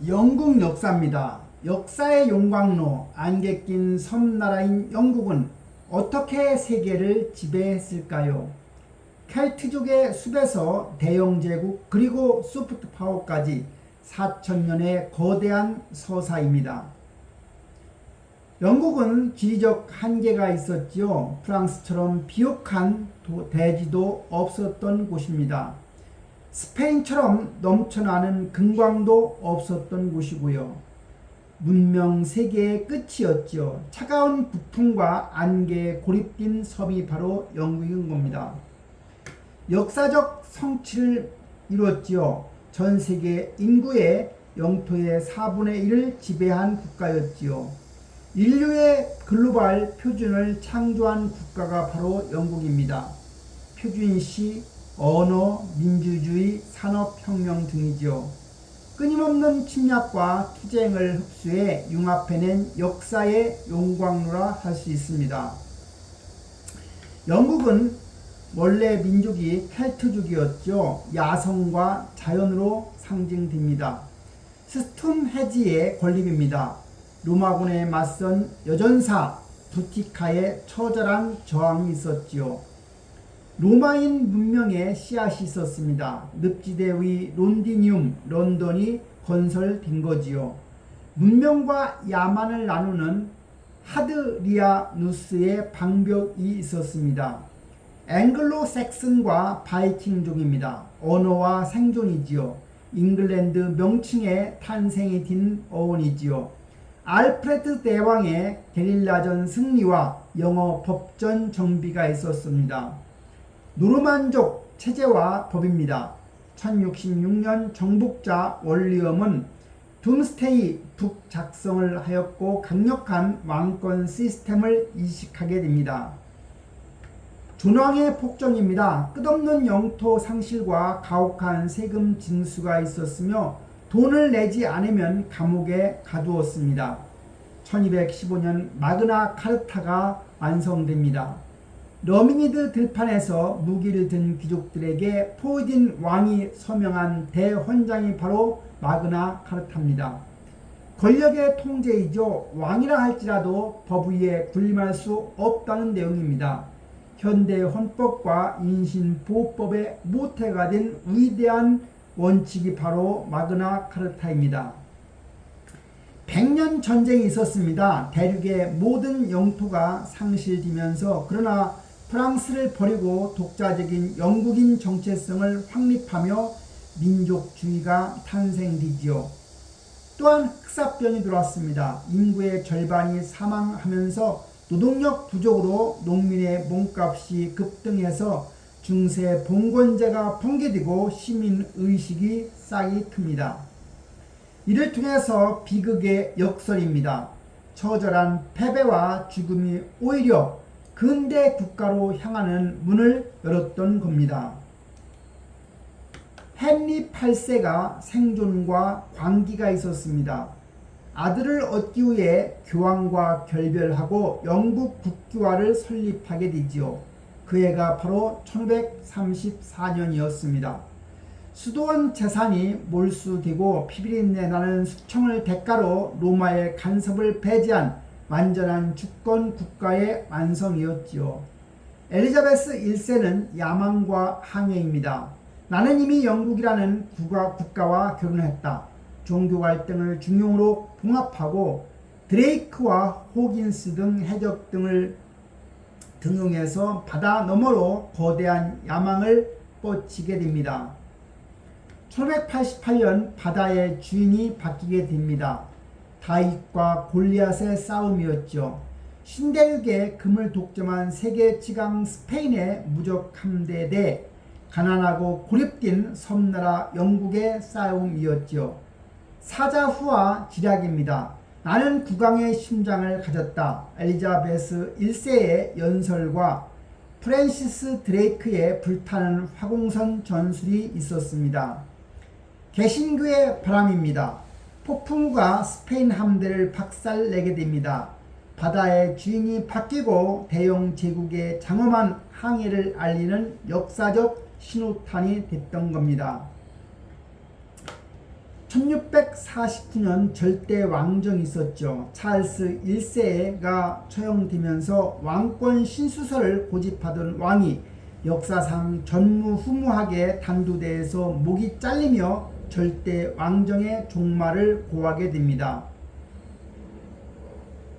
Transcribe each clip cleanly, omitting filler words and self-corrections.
영국 역사입니다. 역사의 용광로, 안개 낀 섬나라인 영국은 어떻게 세계를 지배했을까요? 켈트족의 숲에서 대영 제국 그리고 소프트 파워까지 4천년의 거대한 서사입니다. 영국은 지리적 한계가 있었지요. 프랑스처럼 비옥한 대지도 없었던 곳입니다. 스페인처럼 넘쳐나는 금광도 없었던 곳이고요. 문명 세계의 끝이었죠. 차가운 북풍과 안개에 고립된 섬이 바로 영국인 겁니다. 역사적 성취를 이뤘지요. 전 세계 인구의 영토의 4분의 1을 지배한 국가였지요. 인류의 글로벌 표준을 창조한 국가가 바로 영국입니다. 표준시, 언어, 민주주의, 산업혁명 등이지요. 끊임없는 침략과 투쟁을 흡수해 융합해낸 역사의 용광로라 할 수 있습니다. 영국은 원래 민족이 켈트족이었죠. 야성과 자연으로 상징됩니다. 스톰헤지의 건립입니다. 로마군에 맞선 여전사 부티카의 처절한 저항이 있었지요. 로마인 문명의 씨앗이 있었습니다. 늪지대 위 론디늄, 런던이 건설된 거지요. 문명과 야만을 나누는 하드리아누스의 방벽이 있었습니다. 앵글로 섹슨과 바이킹족입니다. 언어와 생존이지요. 잉글랜드 명칭의 탄생이 된 어원이지요. 알프레드 대왕의 게릴라전 승리와 영어 법전 정비가 있었습니다. 노르만족 체제와 법입니다. 1066년 정복자 월리엄은 둠스테이 북 작성을 하였고 강력한 왕권 시스템을 이식하게 됩니다. 존왕의 폭정입니다. 끝없는 영토 상실과 가혹한 세금 징수가 있었으며 돈을 내지 않으면 감옥에 가두었습니다. 1215년 마그나 카르타가 완성됩니다. 러미니드 들판에서 무기를 든 귀족들에게 포이딘 왕이 서명한 대헌장이 바로 마그나 카르타입니다. 권력의 통제이죠. 왕이라 할지라도 법 위에 군림할 수 없다는 내용입니다. 현대 헌법과 인신보호법의 모태가 된 위대한 원칙이 바로 마그나 카르타입니다. 100년 전쟁이 있었습니다. 대륙의 모든 영토가 상실되면서 그러나 프랑스를 버리고 독자적인 영국인 정체성을 확립하며 민족주의가 탄생되지요. 또한 흑사병이 들어왔습니다. 인구의 절반이 사망하면서 노동력 부족으로 농민의 몸값이 급등해서 중세 봉건제가 붕괴되고 시민의식이 싹이 틉니다. 이를 통해서 비극의 역설입니다. 처절한 패배와 죽음이 오히려 근대 국가로 향하는 문을 열었던 겁니다. 헨리 8세가 생존과 광기가 있었습니다. 아들을 얻기 위해 교황과 결별하고 영국 국기화를 설립하게 되지요. 그 해가 바로 1534년이었습니다. 수도원 재산이 몰수되고 피비린내 나는 수청을 대가로 로마의 간섭을 배제한 완전한 주권 국가의 완성이었지요. 엘리자베스 1세는 야망과 항해입니다. 나는 이미 영국이라는 국가와 결혼했다. 종교 갈등을 중용으로 봉합하고 드레이크와 호긴스 등 해적 등을 등용해서 바다 너머로 거대한 야망을 뻗치게 됩니다. 1588년 바다의 주인이 바뀌게 됩니다. 다윗과 골리앗의 싸움이었죠. 신대륙의 금을 독점한 세계 지강 스페인의 무적 함대 대 가난하고 고립된 섬나라 영국의 싸움이었죠. 사자후와 지략입니다. 나는 국왕의 심장을 가졌다. 엘리자베스 1세의 연설과 프랜시스 드레이크의 불타는 화공선 전술이 있었습니다. 개신교의 바람입니다. 폭풍우가 스페인 함대를 박살내게 됩니다. 바다의 주인이 바뀌고 대영 제국의 장엄한 항해를 알리는 역사적 신호탄이 됐던 겁니다. 1649년 절대 왕정이 있었죠. 찰스 1세가 처형되면서 왕권 신수설을 고집하던 왕이 역사상 전무후무하게 단두대에서 목이 잘리며 절대 왕정의 종말을 고하게 됩니다.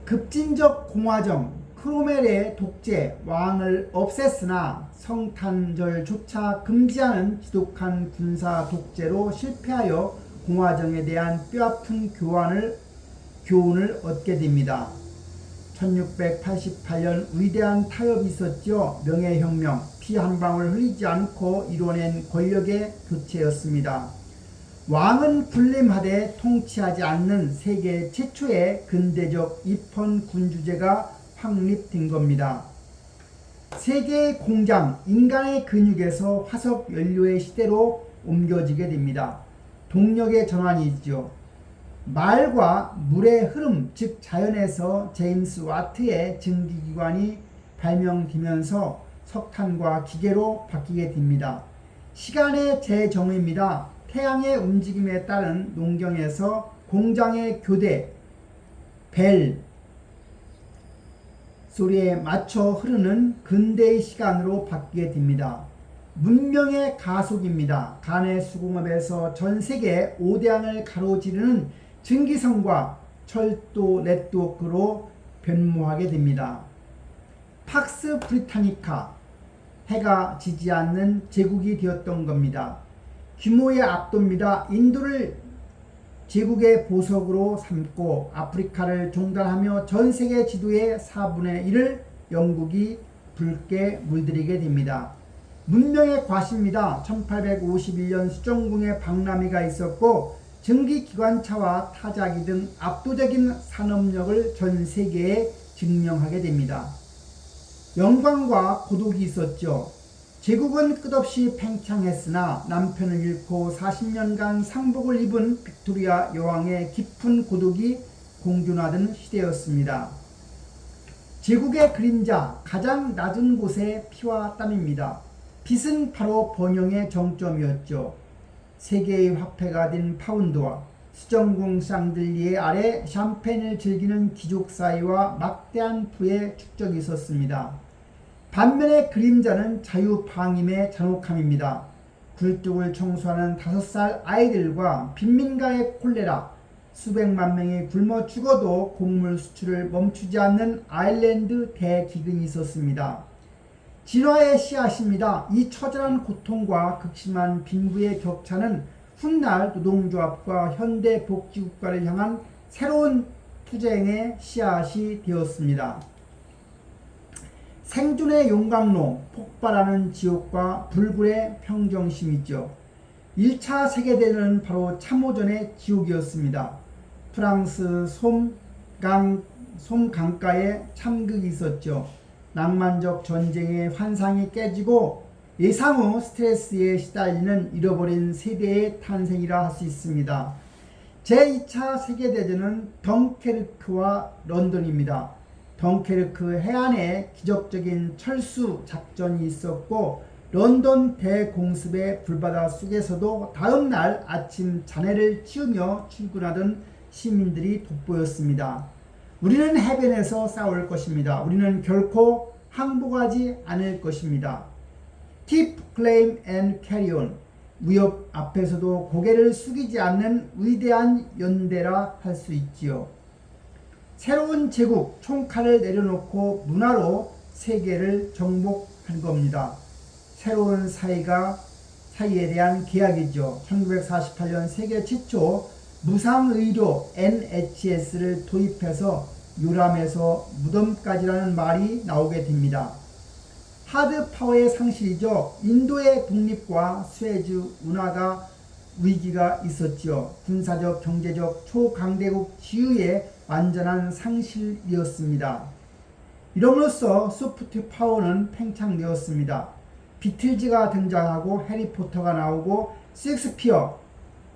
급진적 공화정 크로멜의 독재 왕을 없앴으나 성탄절조차 금지하는 지독한 군사 독재로 실패하여 공화정에 대한 뼈아픈 교훈을 얻게 됩니다. 1688년 위대한 타협이 있었죠. 명예혁명, 피 한 방울 흘리지 않고 이뤄낸 권력의 교체였습니다. 왕은 군림하되 통치하지 않는 세계 최초의 근대적 입헌 군주제가 확립된 겁니다. 세계의 공장, 인간의 근육에서 화석 연료의 시대로 옮겨지게 됩니다. 동력의 전환이 있죠. 말과 물의 흐름, 즉 자연에서 제임스 와트의 증기기관이 발명되면서 석탄과 기계로 바뀌게 됩니다. 시간의 재정의입니다. 태양의 움직임에 따른 농경에서 공장의 교대, 벨 소리에 맞춰 흐르는 근대의 시간으로 바뀌게 됩니다. 문명의 가속입니다. 간의 수공업에서 전 세계 5대양을 가로지르는 증기선과 철도 네트워크로 변모하게 됩니다. 팍스 브리타니카, 해가 지지 않는 제국이 되었던 겁니다. 규모의 압도입니다. 인도를 제국의 보석으로 삼고 아프리카를 종단하며 전 세계 지도의 4분의 1을 영국이 붉게 물들이게 됩니다. 문명의 과시입니다. 1851년 수정궁에 박람회가 있었고 증기기관차와 타자기 등 압도적인 산업력을 전 세계에 증명하게 됩니다. 영광과 고독이 있었죠. 제국은 끝없이 팽창했으나 남편을 잃고 40년간 상복을 입은 빅토리아 여왕의 깊은 고독이 공존하던 시대였습니다. 제국의 그림자, 가장 낮은 곳의 피와 땀입니다. 빛은 바로 번영의 정점이었죠. 세계의 화폐가 된 파운드와 수정궁 샹들리에 아래 샴페인을 즐기는 귀족 사이와 막대한 부의 축적이 있었습니다. 반면에 그림자는 자유방임의 잔혹함입니다. 굴뚝을 청소하는 5살 아이들과 빈민가의 콜레라, 수백만 명이 굶어 죽어도 곡물 수출을 멈추지 않는 아일랜드 대기근이 있었습니다. 진화의 씨앗입니다. 이 처절한 고통과 극심한 빈부의 격차는 훗날 노동조합과 현대복지국가를 향한 새로운 투쟁의 씨앗이 되었습니다. 생존의 용광로, 폭발하는 지옥과 불굴의 평정심이죠. 1차 세계대전은 바로 참호전의 지옥이었습니다. 프랑스 솜 강가에 참극이 있었죠. 낭만적 전쟁의 환상이 깨지고 예상 후 스트레스에 시달리는 잃어버린 세대의 탄생이라 할 수 있습니다. 제2차 세계대전은 덩케르크와 런던입니다. 덩케르크 해안에 기적적인 철수 작전이 있었고 런던 대공습의 불바다 속에서도 다음날 아침 잔해를 치우며 출근하던 시민들이 돋보였습니다. 우리는 해변에서 싸울 것입니다. 우리는 결코 항복하지 않을 것입니다. Keep, claim and carry on. 위협 앞에서도 고개를 숙이지 않는 위대한 연대라 할 수 있지요. 새로운 제국, 총칼을 내려놓고 문화로 세계를 정복한 겁니다. 새로운 사회에 대한 계약이죠. 1948년 세계 최초 무상의료 NHS를 도입해서 요람에서 무덤까지라는 말이 나오게 됩니다. 하드 파워의 상실이죠. 인도의 독립과 수에즈 운하가 위기가 있었지요. 군사적, 경제적 초강대국 지위의 완전한 상실이었습니다. 이름으로써 소프트 파워는 팽창되었습니다. 비틀즈가 등장하고 해리포터가 나오고 셰익스피어,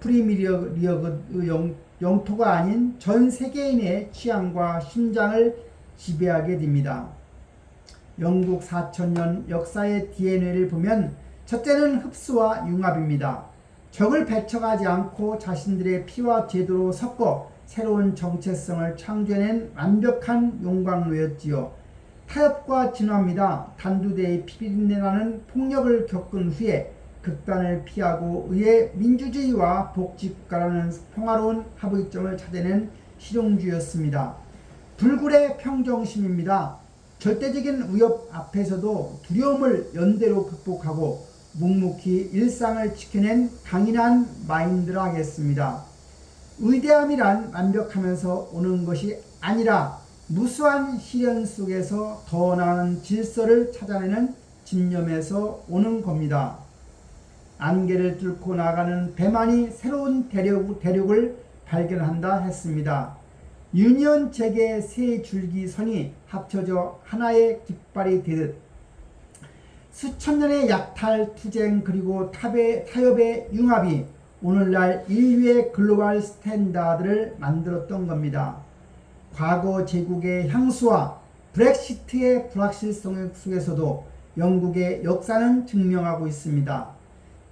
프리미어리어의 영토가 아닌 전 세계인의 취향과 심장을 지배하게 됩니다. 영국 4000년 역사의 DNA를 보면 첫째는 흡수와 융합입니다. 적을 배척하지 않고 자신들의 피와 제도로 섞어 새로운 정체성을 창조해낸 완벽한 용광로였지요. 타협과 진화입니다. 단두대의 피비린내나는 폭력을 겪은 후에 극단을 피하고 의회 민주주의와 복지국가라는 평화로운 합의점을 찾아낸 실용주의였습니다. 불굴의 평정심입니다. 절대적인 위협 앞에서도 두려움을 연대로 극복하고 묵묵히 일상을 지켜낸 강인한 마인드라겠습니다. 위대함이란 완벽하면서 오는 것이 아니라 무수한 시련 속에서 더 나은 질서를 찾아내는 집념에서 오는 겁니다. 안개를 뚫고 나가는 배만이 새로운 대륙을 발견한다 했습니다. 유니온 잭의 세 줄기 선이 합쳐져 하나의 깃발이 되듯 수천 년의 약탈, 투쟁 그리고 타협의 융합이 오늘날 인류의 글로벌 스탠다드를 만들었던 겁니다. 과거 제국의 향수와 브렉시트의 불확실성 속에서도 영국의 역사는 증명하고 있습니다.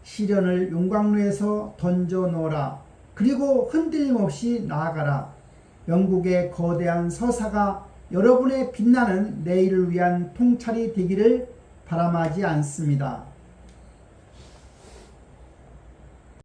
시련을 용광로에서 던져 놓아라. 그리고 흔들림 없이 나아가라. 영국의 거대한 서사가 여러분의 빛나는 내일을 위한 통찰이 되기를 바람하지 않습니다.